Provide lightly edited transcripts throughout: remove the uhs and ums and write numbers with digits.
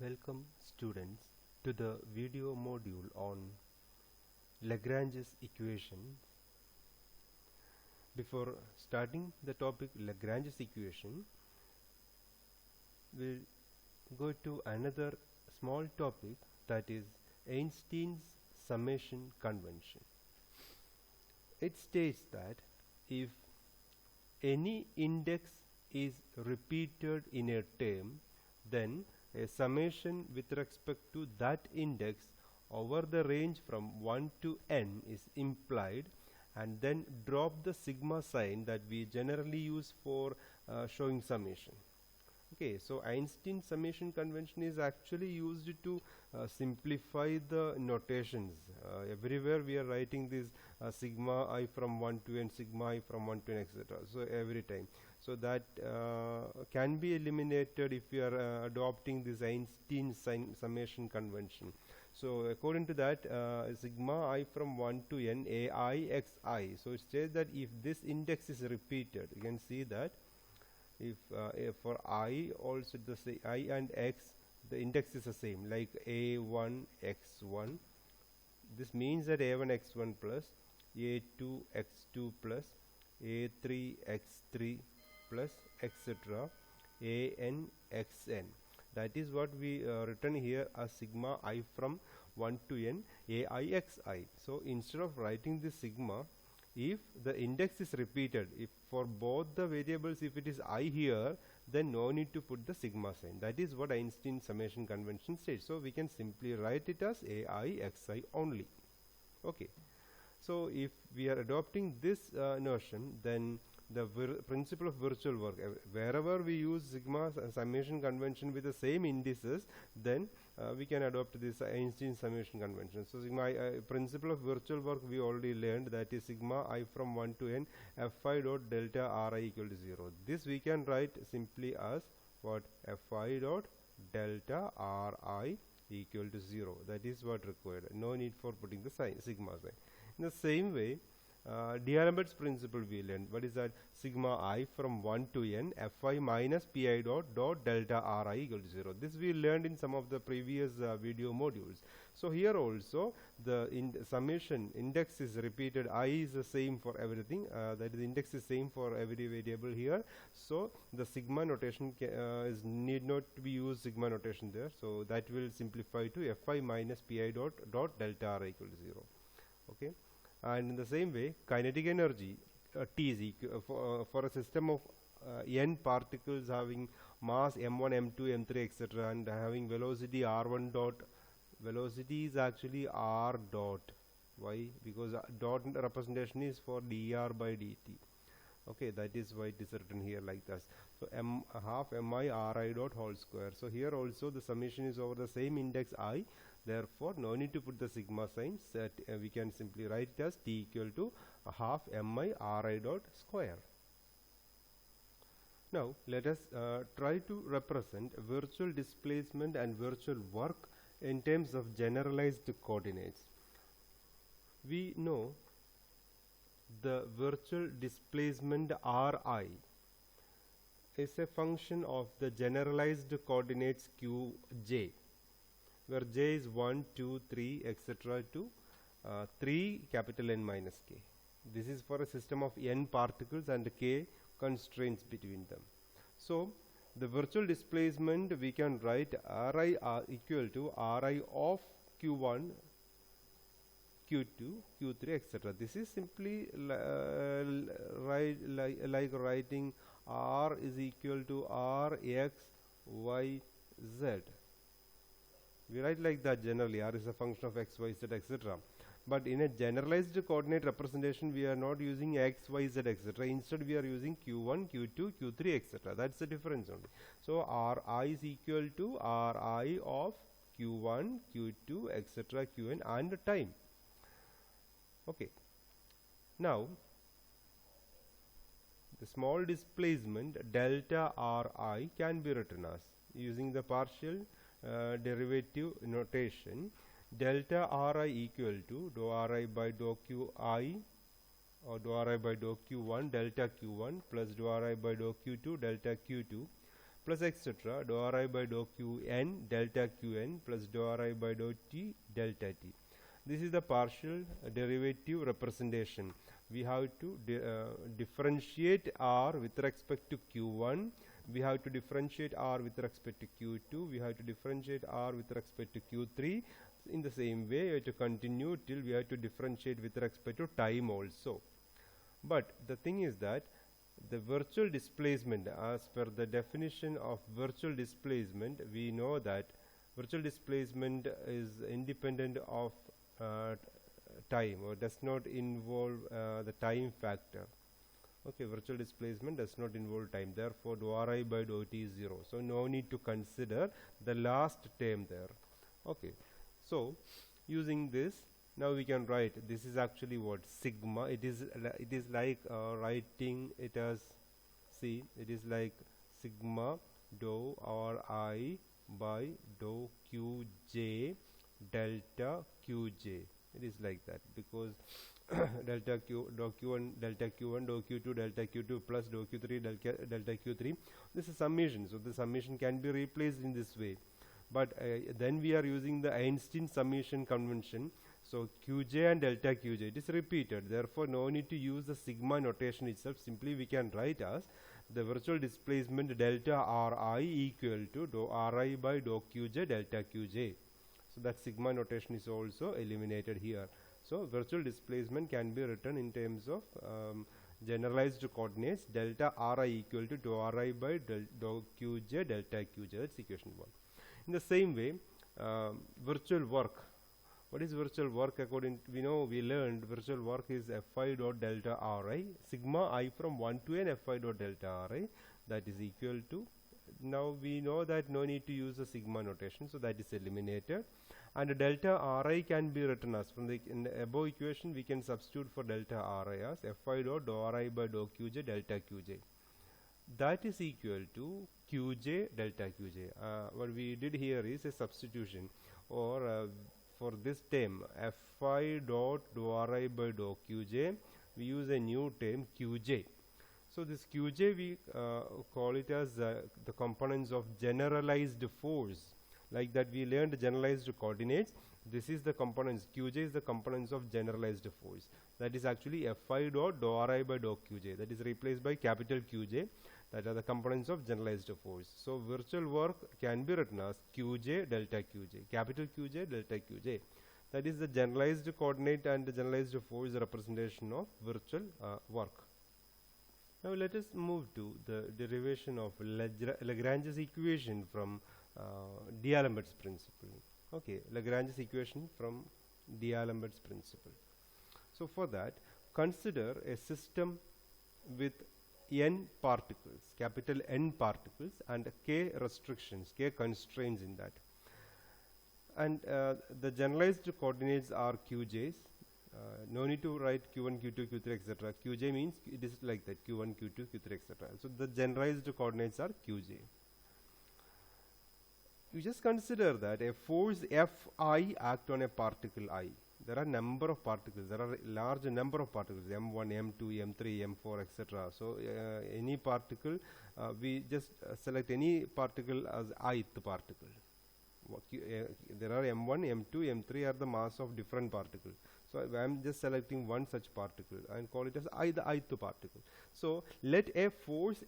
Welcome students to the video module on Lagrange's equation. Before starting the topic Lagrange's equation, we'll go to another small topic, that is Einstein's summation convention. It states that if any index is repeated in a term, then a summation with respect to that index over the range from 1 to n is implied, and then drop the sigma sign that we generally use for showing summation. Okay, so Einstein's summation convention is actually used to simplify the notations. Everywhere we are writing this sigma I from 1 to n, sigma I from 1 to n, etc. So every time. So that can be eliminated if you are adopting this Einstein summation convention. So according to that, sigma I from 1 to n ai xi. So it says that if this index is repeated, you can see that if for I also the say I and x, the index is the same, like a1 x1. This means that a1 x1 plus a2 x2 plus a3 x3 plus etc. an xn. That is what we written here as sigma I from 1 to n ai xi. So instead of writing this sigma, if the index is repeated, if for both the variables, if it is I here, then no need to put the sigma sign. That is what Einstein summation convention states. So we can simply write it as ai xi only. Okay, so if we are adopting this notion, then the principle of virtual work, wherever we use sigma summation convention with the same indices, then we can adopt this Einstein summation convention. So sigma principle of virtual work we already learned, that is sigma I from 1 to n fi dot delta ri equal to 0. This we can write simply as what? Fi dot delta ri equal to 0. That is what required. No need for putting the sigma sign. In the same way, D'Alembert's principle we learned. What is that? Sigma I from 1 to n fi minus pi dot delta ri equal to 0. This we learned in some of the previous video modules. So here also the summation index is repeated. I is the same for everything. That is, index is same for every variable here. So the sigma notation is need not to be used sigma notation there. So that will simplify to fi minus pi dot delta ri equal to 0. Okay. And in the same way, kinetic energy T is for a system of n particles having mass m1, m2, m3, etc., and having velocity r1 dot. Velocity is actually r dot. Why? Because dot representation is for dr by dt. Okay, that is why it is written here like this. So m half mi ri dot whole square. So here also the summation is over the same index I. Therefore, no need to put the sigma sign. Set we can simply write it as T equal to half mi ri dot square. Now let us try to represent virtual displacement and virtual work in terms of generalized coordinates. We know the virtual displacement Ri is a function of the generalized coordinates Qj, where j is 1, 2, 3, etc. to 3 capital N minus k. This is for a system of n particles and k constraints between them. So the virtual displacement we can write Ri equal to Ri of Q1, Q2, Q3, etc. This is simply like writing R is equal to R, X, Y, Z. We write like that generally. R is a function of x, y, z, etc. But in a generalized coordinate representation, we are not using x, y, z, etc. Instead, we are using q1, q2, q3, etc. That's the difference only. So Ri is equal to Ri of q1, q2, etc., qn, and time. Okay. Now, the small displacement delta Ri can be written as, using the partial derivative notation, delta Ri equal to dou Ri by dou Qi, or dou Ri by dou Q1 delta Q1 plus dou Ri by dou Q2 delta Q2 plus etc. Dou ri by dou qn delta qn plus dou ri by dou t delta t. This is the partial derivative representation. We have to differentiate r with respect to q1. We have to differentiate r with respect to q2. We have to differentiate r with respect to q3. In the same way, we have to continue till we have to differentiate with respect to time also. But the thing is that the virtual displacement, as per the definition of virtual displacement, we know that virtual displacement is independent of time, or does not involve the time factor. Okay, virtual displacement does not involve time, therefore dou ri by dou t is 0, so no need to consider the last term there. Okay, so using this, now we can write, this is actually what, sigma. It is like writing it as, see, it is like sigma dou ri by dou qj delta qj. It is like that, because delta q, dou q1 delta q1, dou q2 delta q2 plus dou q3 delta q3. This is summation, so the summation can be replaced in this way. But then we are using the Einstein summation convention. So qj and delta qj, it is repeated, therefore no need to use the sigma notation itself. Simply we can write as the virtual displacement delta ri equal to dou ri by dou qj delta qj. So that sigma notation is also eliminated here. So virtual displacement can be written in terms of generalized coordinates, delta ri equal to dou ri by dou qj delta qj. That's equation 1. In the same way, virtual work. What is virtual work? According to, we learned virtual work is fi dot delta ri, sigma I from 1 to n fi dot delta ri, that is equal to, now we know that no need to use the sigma notation, so that is eliminated. And delta ri can be written as, from the in the above equation we can substitute for delta ri as fi dot dou ri by dou qj delta qj. That is equal to qj delta qj. What we did here is a substitution, or for this term fi dot dou ri by dou qj, we use a new term qj. So this qj we call it as the components of generalized force. Like that we learned generalized coordinates. This is the components, qj is the components of generalized force. That is actually fi dot dou ri by dou qj. That is replaced by capital qj. That are the components of generalized force. So virtual work can be written as qj delta qj, capital qj delta qj. That is the generalized coordinate and the generalized force representation of virtual work. Now let us move to the derivation of Lagrange's equation from D'Alembert's principle. Okay, Lagrange's equation from D'Alembert's principle. So for that, consider a system with n particles, capital N particles, and k restrictions, k constraints in that. And the generalized coordinates are qj's. No need to write q1, q2, q3, etc. qj means it is like that, q1, q2, q3, etc. So the generalized coordinates are qj. You just consider that a force Fi act on a particle I. There are number of particles. There are large number of particles, m1, m2, m3, m4, etc. So any particle, we just select any particle as ith particle. There are m1, m2, m3 are the mass of different particles. So I am just selecting one such particle and call it as the ith particle. So let a force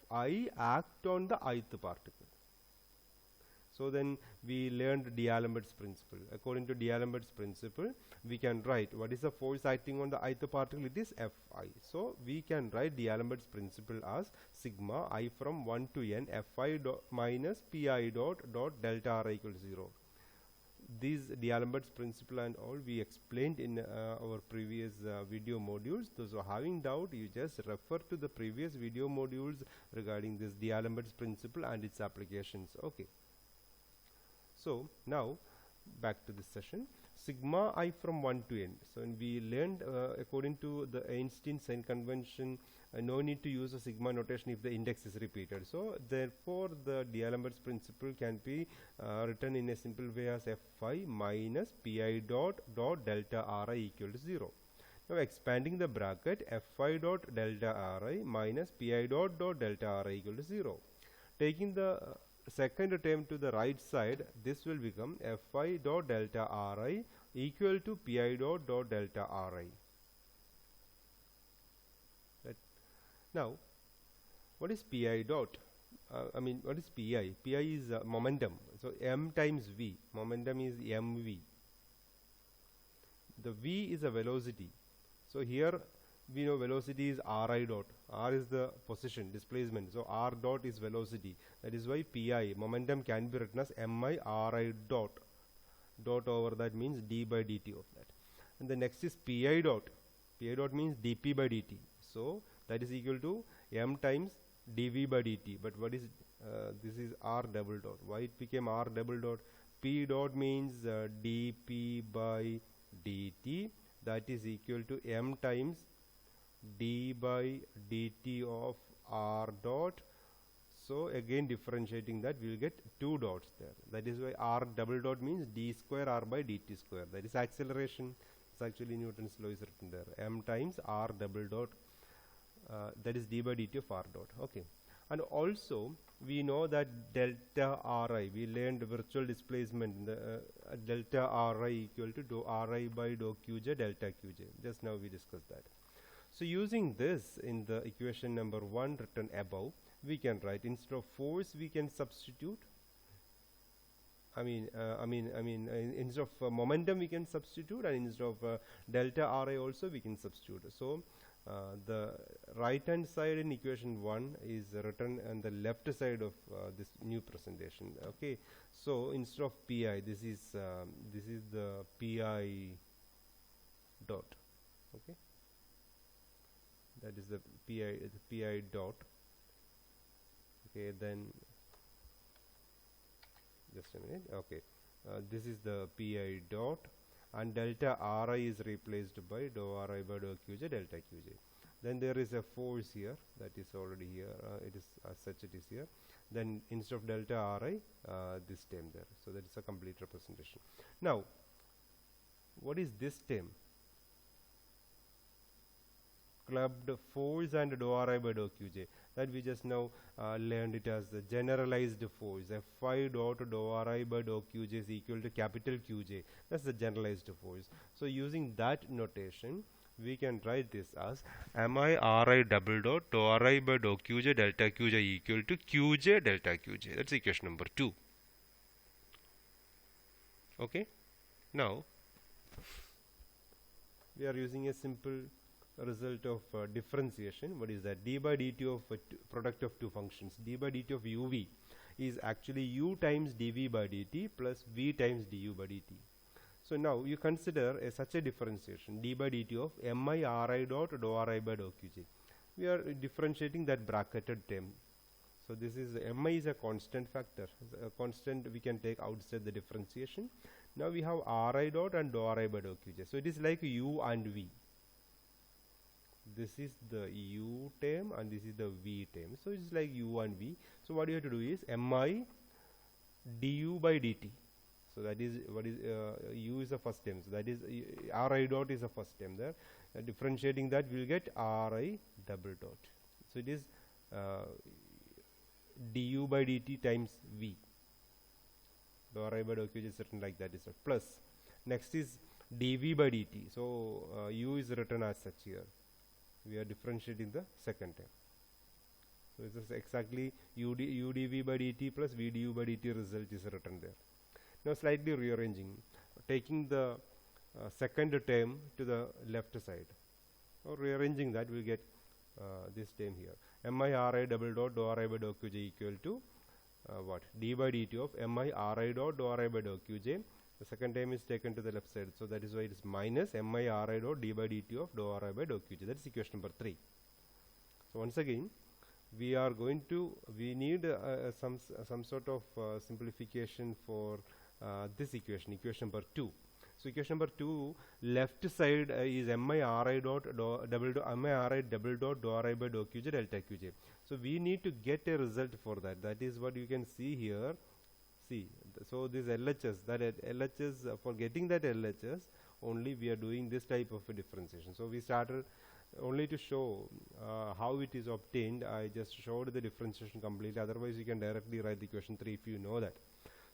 Fi act on the ith particle. So then we learned D'Alembert's principle. According to D'Alembert's principle, we can write what is the force acting on the ith particle. It is Fi. So we can write D'Alembert's principle as sigma I from 1 to n Fi dot minus Pi dot delta r equals 0. These D'Alembert's principle and all we explained in our previous video modules. Those who are having doubt, you just refer to the previous video modules regarding this D'Alembert's principle and its applications. Okay. So now back to this session, sigma I from 1 to n. So we learned according to the Einstein sign convention, no need to use a sigma notation if the index is repeated. So therefore the D'Alembert's principle can be written in a simple way as Fi minus Pi dot delta Ri equal to 0. Now expanding the bracket, Fi dot delta Ri minus Pi dot delta Ri equal to 0. Taking the second term to the right side, this will become Fi dot delta Ri equal to Pi dot delta Ri. Right. Now, what is Pi dot? What is Pi? Pi is momentum. So m times v. Momentum is mv. The v is a velocity. So here we know velocity is Ri dot. R is the position, displacement. So R dot is velocity. That is why Pi, momentum, can be written as mi Ri dot. Dot over that means d by dt of that. And the next is Pi dot. Pi dot means dp by dt. So that is equal to m times dv by dt. But what is this is r double dot. Why it became r double dot? P dot means dp by dt. That is equal to m times d by dt of r dot. So again differentiating that, we will get two dots there. That is why r double dot means d square r by dt square. That is acceleration. It's actually Newton's law is written there. M times r double dot. That is d by dt of r dot. Okay. And also we know that delta Ri, we learned virtual displacement, the delta Ri equal to dou Ri by dou Qj delta Qj. Just now we discussed that. So using this in the equation number 1 written above, we can write, instead of force we can substitute, instead of momentum we can substitute, and instead of delta Ri also we can substitute. So the right hand side in equation 1 is written on the left side of this new presentation. Okay, so instead of Pi, this is the Pi dot. Okay, that is the Pi dot. Okay, then just a minute. Okay, this is the Pi dot, and delta Ri is replaced by dou Ri by dou Qj delta Qj. Then there is a force here, that is already here. It is as such it is here. Then instead of delta Ri, this term there. So that is a complete representation. Now, what is this term? Clubbed force and dou Ri by dou Qj. That we just now learned it as the generalized force. Fi dot dou Ri by dou Qj is equal to capital Qj. That's the generalized force. So using that notation, we can write this as mi Ri double dot dou Ri by dou Qj delta Qj equal to Qj delta Qj. That's equation number 2. Okay. Now we are using a simple result of differentiation. What is that? D by dt of product of two functions. D by dt of uv is actually u times dv by dt plus v times du by dt. So now you consider such a differentiation, d by dt of mi Ri dot dou Ri by dou Qj. We are differentiating that bracketed term. So this is mi is a constant factor. A constant we can take outside the differentiation. Now we have Ri dot and dou Ri by dou Qj. So it is like u and v. This is the u term and this is the v term. So it's like u and v. So what you have to do is mi du by dt. So that is what is u is the first term. So that is Ri dot is the first term there. Differentiating that, we will get Ri double dot. So it is du by dt times v. Dou Ri by dou Qj is written like that. Is plus. Next is dv by dt. So u is written as such here. We are differentiating the second term. So it is exactly u dv by dt plus v du by dt result is written there. Now slightly rearranging, taking the second term to the left side, or rearranging that, we will get this term here. Mi Ri double dot dou Ri by dou Qj equal to what? D by dt of mi Ri dot dou Ri by dou Qj. The second term is taken to the left side, so that is why it is minus mi Ri dot d by dt of dou Ri by dou Qj. That is equation number 3. So once again, we are going to, we need some sort of simplification for this equation, equation number 2. So equation number 2, left side is mi Ri dot mi Ri double dot dou Ri by dou Qj delta Qj. So we need to get a result for that. That is what you can see here. See, so this LHS, that LHS, for getting that LHS only we are doing this type of a differentiation. So we started only to show how it is obtained. I just showed the differentiation completely. Otherwise, you can directly write the equation 3 if you know that.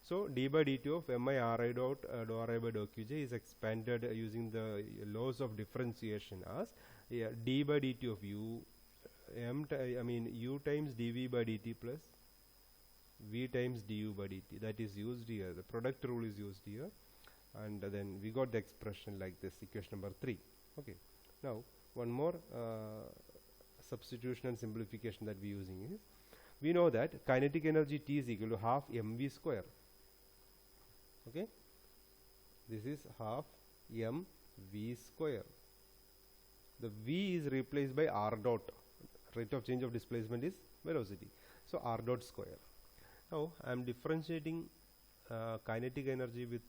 So d by dt of mi ri dot dou ri by dou qj is expanded using the laws of differentiation as d by dt of u u times dv by dt plus v times du by dt. That is used here. The product rule is used here, and then we got the expression like this, equation number 3. Okay. Now one more substitution and simplification that we are using is, we know that kinetic energy T is equal to half mv square. Okay, this is half mv square. The v is replaced by r dot. Rate of change of displacement is velocity, so r dot square. Now I am differentiating kinetic energy with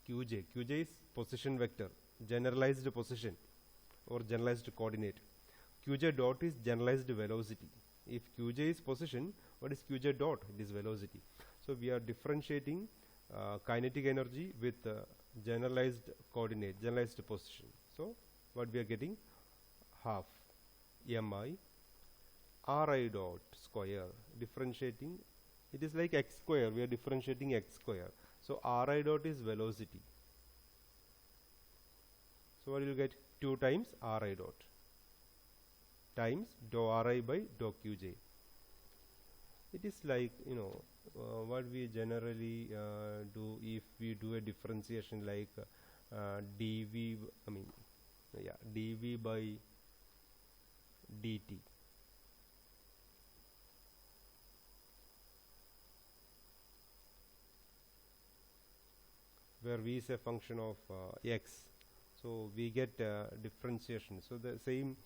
qj. Qj is position vector, generalized position or generalized coordinate. Qj dot is generalized velocity. If qj is position, what is qj dot? It is velocity. So we are differentiating kinetic energy with generalized coordinate, generalized position. So what we are getting? Half mi ri dot square. Differentiating, it is like x square. We are differentiating x square. So ri dot is velocity. So what you will get? 2 times ri dot times dou ri by dou qj. It is like, what we generally do if we do a differentiation like dv by dt. Where v is a function of x, so we get differentiation. So the same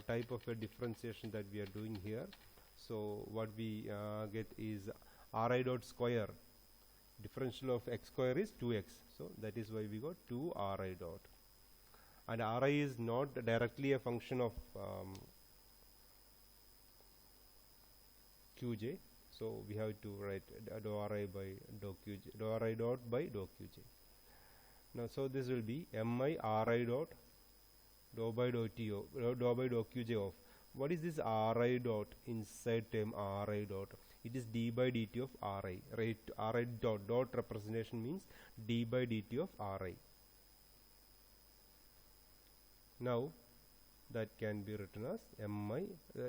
type of a differentiation that we are doing here. So what we get is ri dot square. Differential of x square is 2x. So that is why we got 2 ri dot. And ri is not directly a function of qj. So we have to write dou ri by dou qj, dou ri dot by dou qj. Now so this will be mi ri dot dou by dou t dou by dou qj of, what is this ri dot inside term ri dot? It is d by dt of ri. Right, ri dot representation means d by dt of ri. Now that can be written as mi,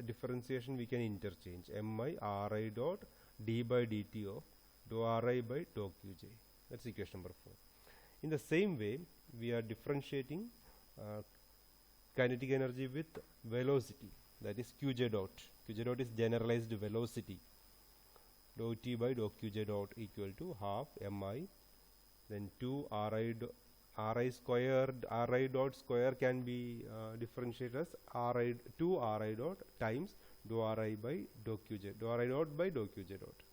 differentiation we can interchange, mi ri dot d by dt of dou ri by dou qj. That's equation number 4. In the same way, we are differentiating kinetic energy with velocity, that is qj dot. Qj dot is generalized velocity. Dou t by dou qj dot equal to half mi, then 2 ri squared, ri dot square can be differentiated as 2 ri dot times dou ri by dou qj, dou ri dot by dou qj dot.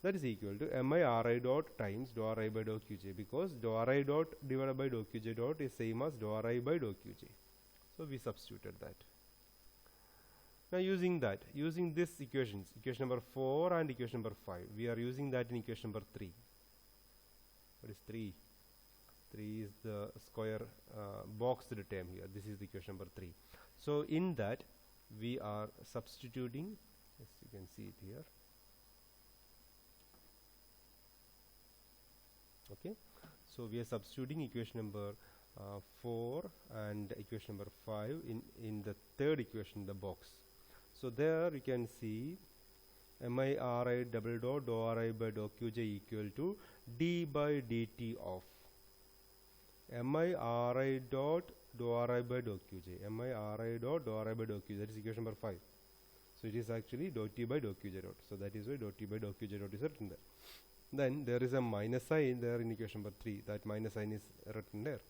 That is equal to mi ri dot times dou ri by dou qj, because dou ri dot divided by dou qj dot is same as dou ri by dou qj. So we substituted that. Now using this equations, equation number 4 and equation number 5, we are using that in equation number 3. What is 3? 3 is the square boxed term here. This is the equation number 3. So in that we are substituting, yes, you can see it here. Okay, so we are substituting equation number 4 and equation number 5 in the third equation in the box. So there you can see mi ri double dot dou ri by dou qj equal to d by dt of mi ri dot dou ri by dou qj, mi ri dot dou ri by dou qj. That is equation number 5. So it is actually dou t by dou qj dot. So that is why dou t by dou qj dot is written there. Then there is a minus sign there in equation number 3. That minus sign is written there.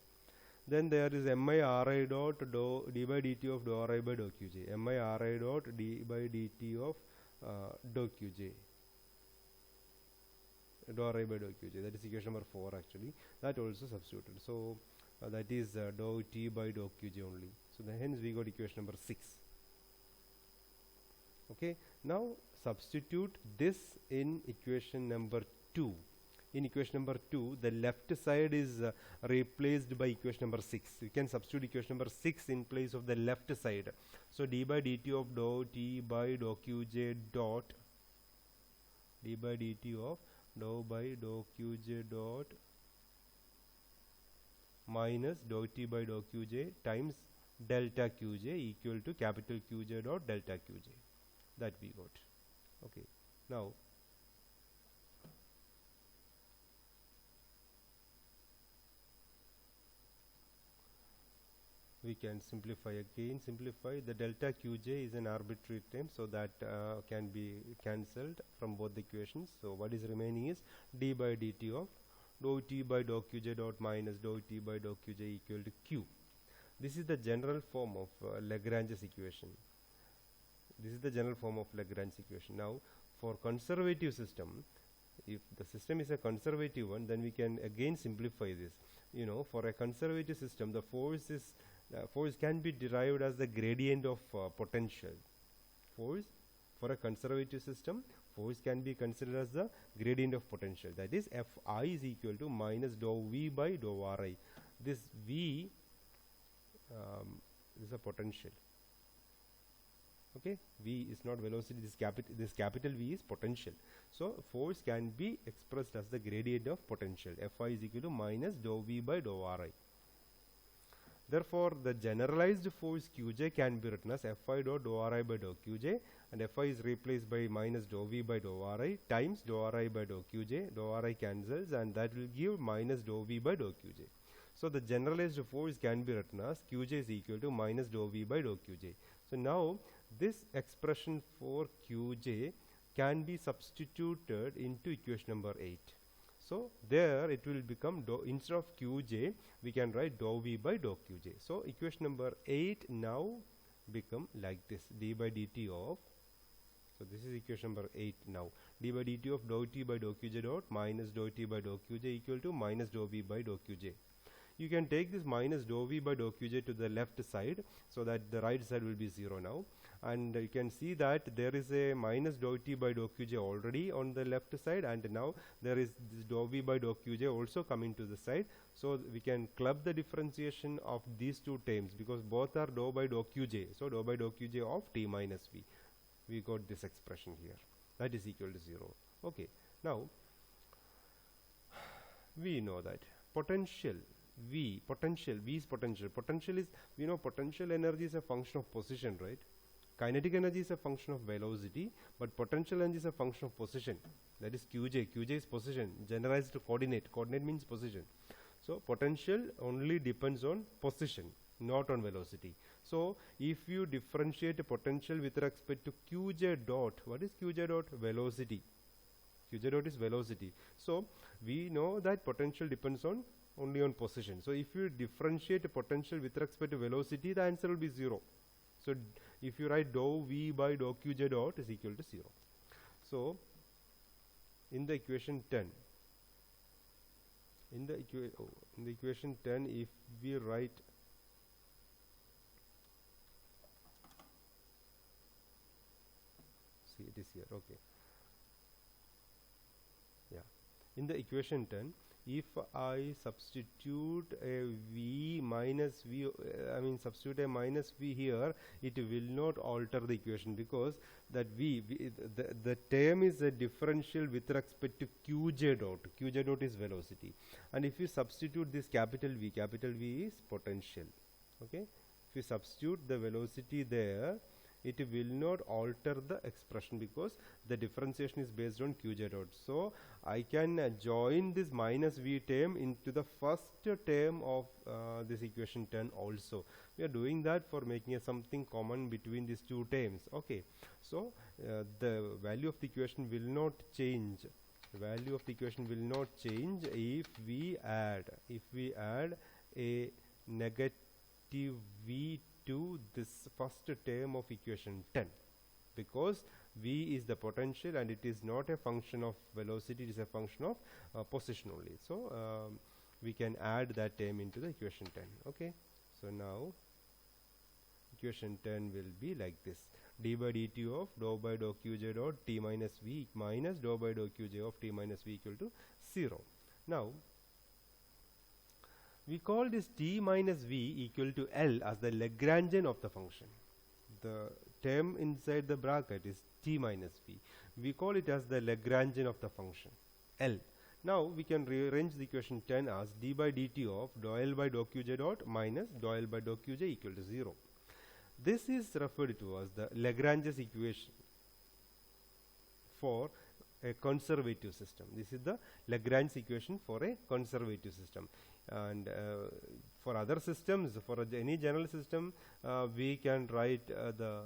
Then there is mi ri dot d by dt of dou ri by dou qj, mi ri dot d by dt of dou qj, dou ri by dou qj. That is equation number 4 actually. That also substituted. So that is dou t by dou qj only. So then hence we got equation number 6. Okay. Now substitute this in equation number 2. in equation number 2, the left side is replaced by equation number 6. You can substitute equation number 6 in place of the left side. So d by dt of dou t by dou qj dot d by dt of dou by dou qj dot minus dou t by dou qj times delta qj equal to capital Qj dot delta qj. That we got. Okay. Now we can simplify again. Simplify the delta qj is an arbitrary term, so that can be cancelled from both the equations. So what is remaining is d by dt of dou t by dou qj dot minus dou t by dou qj equal to q. This is the general form of Lagrange's equation. This is the general form of Lagrange's equation. Now for conservative system, if the system is a conservative one, then we can again simplify this. You know, for a conservative system, the force can be derived as the gradient of potential. Force for a conservative system, force can be considered as the gradient of potential. That is, Fi is equal to minus dou V by dou Ri. This V is a potential. Okay, V is not velocity. This capital V is potential. So force can be expressed as the gradient of potential. Fi is equal to minus dou V by dou Ri. Therefore, the generalized force Qj can be written as Fi dot dou Ri by dou Qj, and Fi is replaced by minus dou V by dou Ri times dou Ri by dou Qj. Dou Ri cancels, and that will give minus dou V by dou Qj. So the generalized force can be written as Qj is equal to minus dou V by dou Qj. So now this expression for Qj can be substituted into equation number 8. So there it will become instead of Qj we can write dou V by dou Qj. So equation number 8 now become like this: d by dt of, so this is equation number 8 now, d by dt of dou t by dou Qj dot minus dou t by dou Qj equal to minus dou V by dou Qj. You can take this minus dou V by dou Qj to the left side, so that the right side will be 0 now, and you can see that there is a minus dou t by dou Qj already on the left side, and now there is this dou V by dou Qj also coming to the side. So we can club the differentiation of these two terms because both are dou by dou Qj. So dou by dou Qj of t minus V. We got this expression here. That is equal to 0. Okay. Now we know that potential V is potential. Potential is, we know potential energy is a function of position, right? Kinetic energy is a function of velocity, but potential energy is a function of position. That is Qj. Qj is position, generalized to coordinate. Coordinate means position. So potential only depends on position, not on velocity. So if you differentiate a potential with respect to Qj dot, what is Qj dot? Velocity. Qj dot is velocity. So we know that potential depends on only on position. So if you differentiate a potential with respect to velocity, the answer will be 0. So if you write dou V by dou Qj dot is equal to 0. So in the equation 10, in the equation 10, if we write see, it is here. Okay. Yeah. In the equation 10, if I substitute a V minus V, substitute a minus V here, it will not alter the equation because that the term is a differential with respect to Qj dot. Qj dot is velocity, and if you substitute this capital V is potential. Okay, if you substitute the velocity there, it will not alter the expression because the differentiation is based on Qj dot. So I can join this minus V term into the first term of this equation 10 also. We are doing that for making something common between these two terms. Okay, so the value of the equation will not change. The value of the equation will not change if we add a negative V to this first term of equation 10, because V is the potential and it is not a function of velocity, it is a function of position only. So we can add that term into the equation 10. Okay, so now equation 10 will be like this: d by dt of dou by dou qj dot t minus v minus dou by dou qj of t minus v equal to 0. Now we call this t minus v equal to L as the Lagrangian of the function. The term inside the bracket is t minus v. We call it as the Lagrangian of the function L. Now we can rearrange the equation 10 as d by dt of dou L by dou qj dot minus dou L by dou qj equal to 0. This is referred to as the Lagrange's equation for a conservative system. This is the Lagrange equation for a conservative system. And for other systems, for any general system, we can write the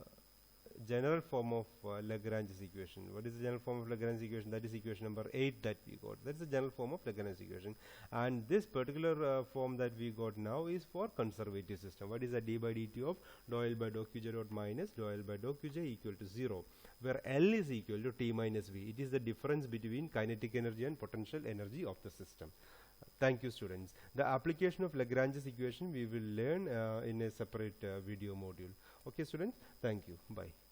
general form of Lagrange's equation. What is the general form of Lagrange's equation? That is equation number 8 that we got. That's the general form of Lagrange's equation. And this particular form that we got now is for conservative system. What is the d by dt of dou L by dou qj dot minus dou L by dou qj equal to 0, where L is equal to t minus v. It is the difference between kinetic energy and potential energy of the system. Thank you, students. The application of Lagrange's equation we will learn in a separate video module. Okay, students, thank you. Bye.